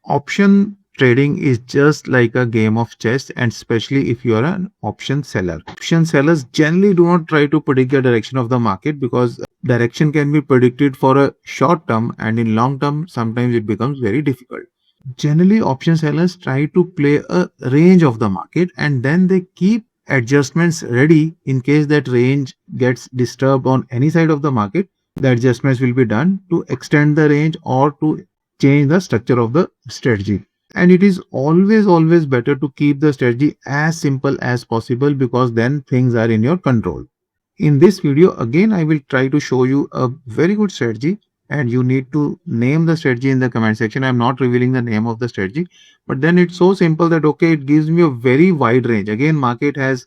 Option trading is just like a game of chess, and especially if you are an option seller. Option sellers generally do not try to predict the direction of the market, because direction can be predicted for a short term, and in long term sometimes it becomes very difficult. Generally, option sellers try to play a range of the market, and then they keep adjustments ready in case that range gets disturbed on any side of the market. The adjustments will be done to extend the range or to change the structure of the strategy. And it is always better to keep the strategy as simple as possible, because then things are in your control. In this video, again, I will try to show you a very good strategy, and you need to name the strategy in the comment section. I'm not revealing the name of the strategy, but then it's so simple that, okay, it gives me a very wide range. Again, market has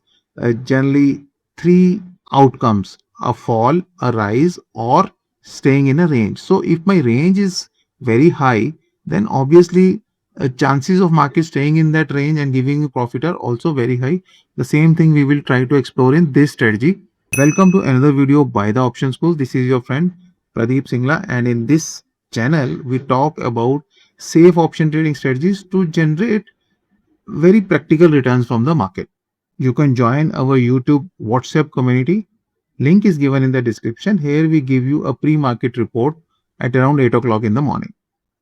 generally three outcomes: a fall, a rise, or staying in a range. So if my range is very high, then obviously chances of market staying in that range and giving you profit are also very high. The same thing we will try to explore in this strategy. Welcome to another video by the Option School. This is your friend Pradeep Singla, and in this channel we talk about safe option trading strategies to generate very practical returns from the market. You can join our YouTube WhatsApp community. Link is given in the description. Here we give you a pre-market report at around 8 o'clock in the morning.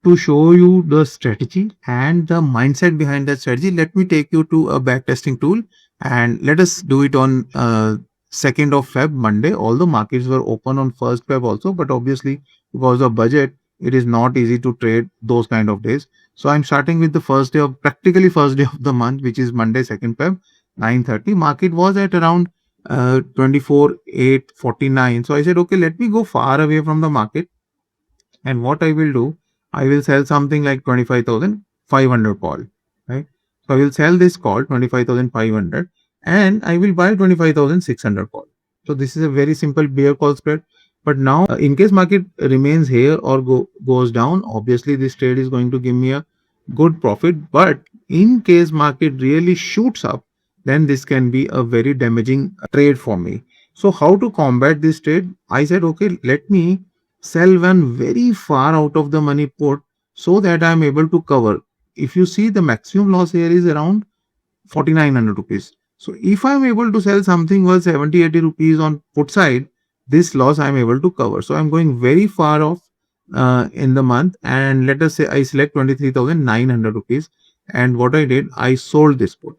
To show you the strategy and the mindset behind that strategy, let me take you to a backtesting tool, and let us do it on 2nd of Feb, Monday. All the markets were open on 1st Feb also, but obviously because of budget, it is not easy to trade those kind of days. So I'm starting with the first day of the month, which is Monday, 2nd Feb, 9:30. Market was at around 24,849. So I said, okay, let me go far away from the market, and what I will do, I will sell something like 25,500 call, right? So I will sell this call 25,500, and I will buy 25,600 call. So this is a very simple bear call spread. But now, in case market remains here or goes down, obviously this trade is going to give me a good profit. But in case market really shoots up, then this can be a very damaging trade for me. So how to combat this trade? I said, okay, let me sell one very far out of the money put, so that I am able to cover. If you see, the maximum loss here is around 4,900 rupees. So if I am able to sell something worth 70-80 rupees on put side, this loss I am able to cover. So I am going very far off in the month, and let us say I select 23,900 rupees, and what I did, I sold this put.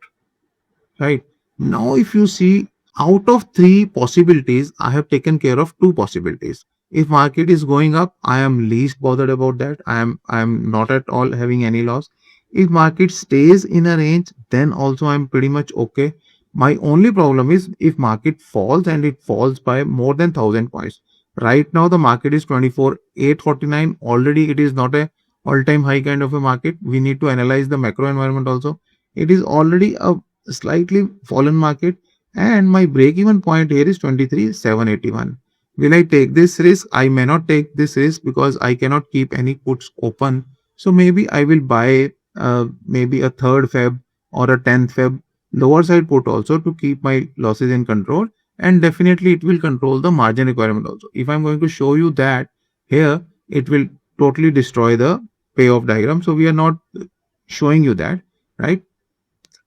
Right now, if you see, out of three possibilities, I have taken care of two possibilities. If market is going up, I am least bothered about that. I am not at all having any loss. If market stays in a range, then also I'm pretty much okay. My only problem is if market falls, and it falls by more than 1,000 points. Right now the market is 24,849. Already it is not a all-time high kind of a market. We need to analyze the macro environment also. It is already a slightly fallen market, and my break-even point here is 23,781. Will I take this risk? I may not take this risk, because I cannot keep any puts open. So maybe I will buy maybe a 3rd Feb or a 10th Feb lower side put also, to keep my losses in control, and definitely it will control the margin requirement also. If I'm going to show you that here, it will totally destroy the payoff diagram. So we are not showing you that, right?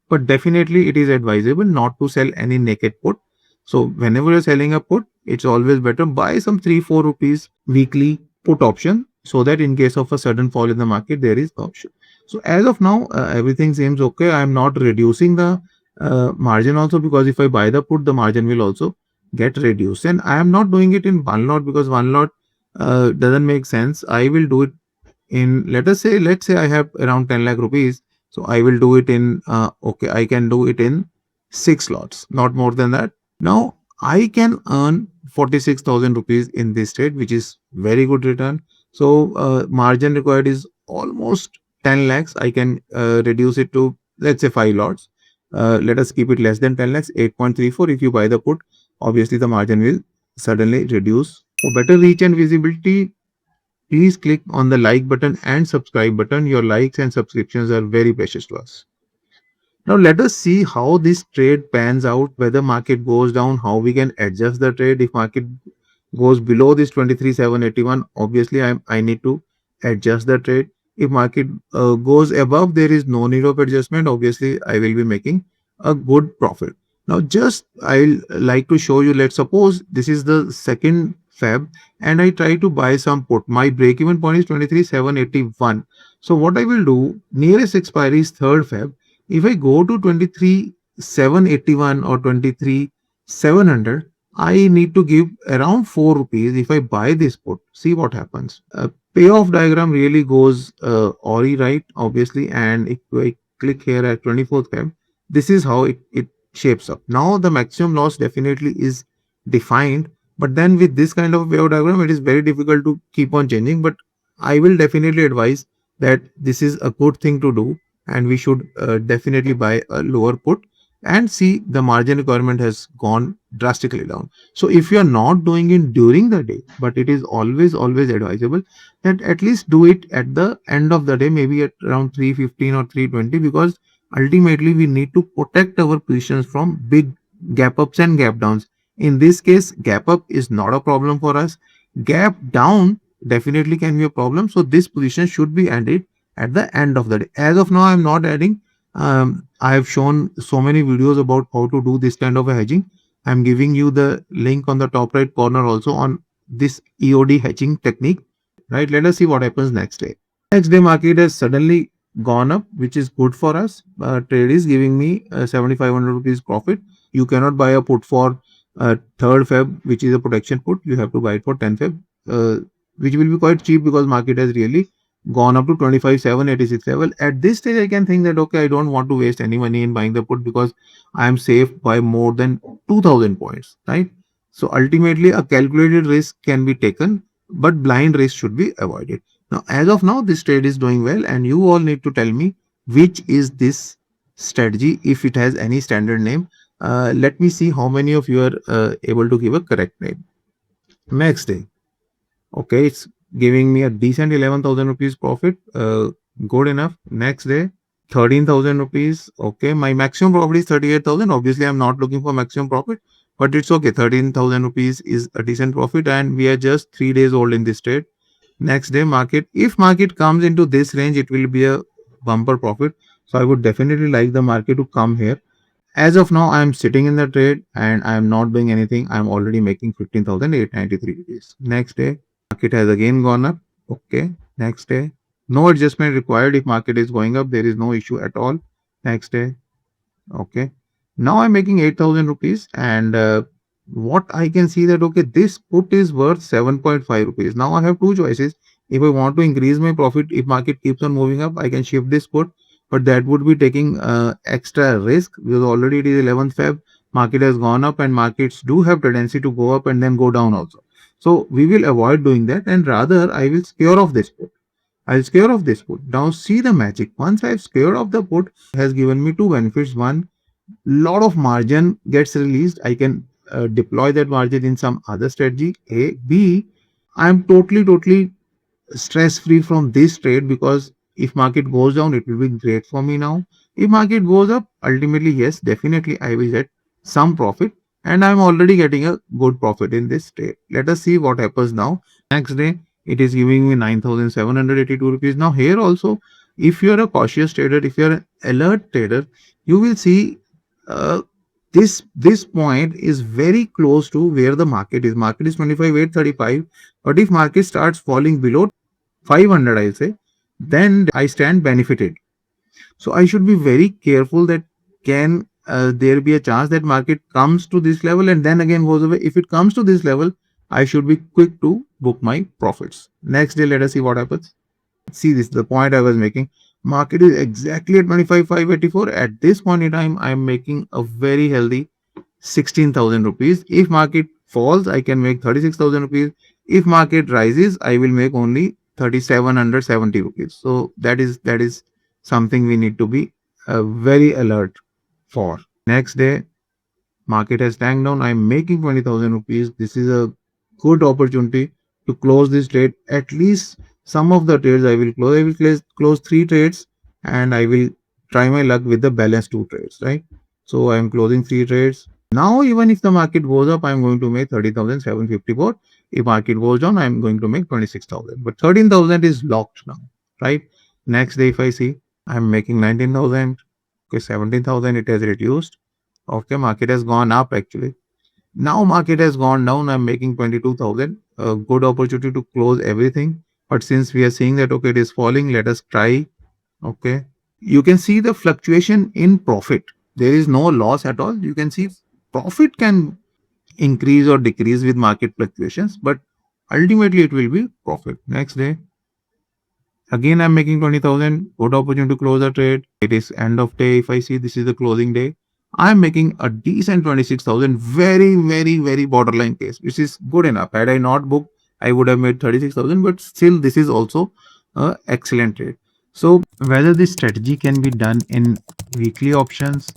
But definitely it is advisable not to sell any naked put. So whenever you're selling a put, it's always better buy some 3-4 rupees weekly put option, so that in case of a sudden fall in the market, there is option. So as of now, everything seems okay. I'm not reducing the margin also, because if I buy the put, the margin will also get reduced. And I am not doing it in one lot, because one lot doesn't make sense. I will do it in, let's say I have around 10 lakh rupees. So I will do it in, okay, I can do it in 6 lots, not more than that. Now I can earn 46,000 rupees in this trade, which is very good return. So margin required is almost 10 lakhs. I can reduce it to, let's say, 5 lots. Let us keep it less than 10 lakhs, 8.34. If you buy the put, obviously the margin will suddenly reduce. For better reach and visibility, please click on the like button and subscribe button. Your likes and subscriptions are very precious to us. Now let us see how this trade pans out. Whether market goes down, how we can adjust the trade. If market goes below this 23,781, obviously I need to adjust the trade. If market goes above, there is no need of adjustment. Obviously, I will be making a good profit. Now, just I'll like to show you, let's suppose this is the 2nd Feb and I try to buy some put. My break-even point is 23,781. So what I will do, nearest expiry is 3rd Feb. If I go to 23,781 or 23,700, I need to give around 4 rupees if I buy this put. See what happens. Payoff diagram really goes ori right, obviously, and if I click here at 24th Feb, this is how it shapes up. Now the maximum loss definitely is defined, but then with this kind of payoff diagram, it is very difficult to keep on changing. But I will definitely advise that this is a good thing to do, and we should definitely buy a lower put and see the margin requirement has gone drastically down. So if you are not doing it during the day, but it is always advisable that at least do it at the end of the day, maybe at around 3:15 or 3:20, because ultimately we need to protect our positions from big gap ups and gap downs. In this case, gap up is not a problem for us. Gap down definitely can be a problem. So this position should be added at the end of the day. As of now, I am not adding. I have shown so many videos about how to do this kind of a hedging. I'm giving you the link on the top right corner also on this EOD hedging technique. Right? Let us see what happens next day. Next day market has suddenly gone up, which is good for us. Trade is giving me 7,500 rupees profit. You cannot buy a put for 3rd Feb, which is a protection put. You have to buy it for 10 Feb, which will be quite cheap because market has really gone up to 25,786 level. At this stage, I can think that, okay, I don't want to waste any money in buying the put because I am safe by more than 2,000 points, right? So ultimately, a calculated risk can be taken, but blind risk should be avoided. Now, as of now, this trade is doing well, and you all need to tell me which is this strategy, if it has any standard name. Let me see how many of you are able to give a correct name. Next day, okay, it's giving me a decent 11,000 rupees profit. Good enough. Next day, 13,000 rupees. Okay, my maximum profit is 38,000. Obviously, I'm not looking for maximum profit, but it's okay. 13,000 rupees is a decent profit, and we are just 3 days old in this trade. Next day market, if market comes into this range, it will be a bumper profit. So I would definitely like the market to come here. As of now, I am sitting in the trade and I am not doing anything. I am already making 15,893 rupees. Next day, market has again gone up. Okay. Next day, no adjustment required. If market is going up, there is no issue at all. Next day, okay. Now I'm making 8,000 rupees, and what I can see that, okay, this put is worth 7.5 rupees. Now I have two choices. If I want to increase my profit, if market keeps on moving up, I can shift this put, but that would be taking extra risk because already it is 11th Feb. Market has gone up, and markets do have tendency to go up and then go down also. So we will avoid doing that, and rather I will scare off this put. I'll scare off this put. Now see the magic. Once I've scared off the put, it has given me two benefits. One, lot of margin gets released. I can deploy that margin in some other strategy. A. B, I'm totally stress free from this trade, because if market goes down, it will be great for me now. If market goes up, ultimately, yes, definitely I will get some profit, and I'm already getting a good profit in this trade. Let us see what happens now. Next day, it is giving me 9,782 rupees. Now here also, if you are a cautious trader, if you are an alert trader, you will see this point is very close to where the market is. Market is 25,835, but if market starts falling below 500, I'll say, then I stand benefited. So I should be very careful that can there be a chance that market comes to this level and then again goes away. If it comes to this level, I should be quick to book my profits. Next day, let us see what happens. See, this is the point I was making. Market is exactly at 25,584. At this point in time, I am making a very healthy 16,000 rupees. If market falls, I can make 36,000 rupees. If market rises, I will make only 3,770 rupees. So that is something we need to be very alert for. Next day, market has tanked down. I am making 20,000 rupees. This is a good opportunity to close this trade. At least some of the trades I will close. I will close 3 trades, and I will try my luck with the balance 2 trades, right? So I am closing 3 trades. Now, even if the market goes up, I am going to make 30,754. If market goes down, I am going to make 26,000. But 13,000 is locked now, right? Next day, if I see, I'm making 19,000. Okay, 17,000, it has reduced. Okay, market has gone up actually. Now market has gone down. I'm making 22,000. A good opportunity to close everything. But since we are seeing that, okay, it is falling, let us try. Okay. You can see the fluctuation in profit. There is no loss at all. You can see profit can increase or decrease with market fluctuations, but ultimately it will be profit. Next day, again I'm making 20,000. Good opportunity to close the trade. It is end of day. If I see this is the closing day, I'm making a decent 26,000. Very, very, very borderline case, which is good enough. Had I not booked, I would have made 36,000, but still this is also a excellent trade. So whether this strategy can be done in weekly options,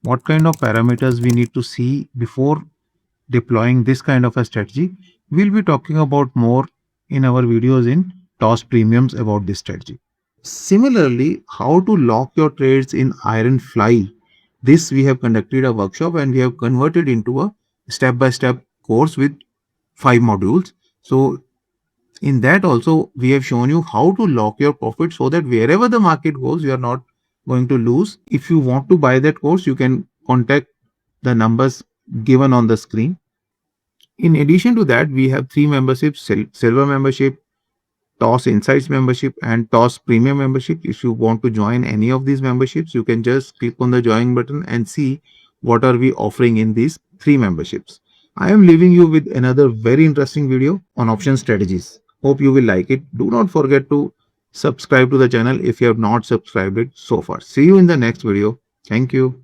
what kind of parameters we need to see before deploying this kind of a strategy, we'll be talking about more in our videos in toss premiums about this strategy. Similarly, how to lock your trades in iron fly. This we have conducted a workshop and we have converted into a step-by-step course with 5 modules. So in that also we have shown you how to lock your profit so that wherever the market goes, you are not going to lose. If you want to buy that course, you can contact the numbers given on the screen. In addition to that, we have 3 memberships: silver membership, toss insights membership, and toss premium membership. If you want to join any of these memberships, you can just click on the join button and see what are we offering in these 3 memberships. I am leaving you with another very interesting video on option strategies. Hope you will like it. Do not forget to subscribe to the channel if you have not subscribed it so far. See you in the next video. Thank you.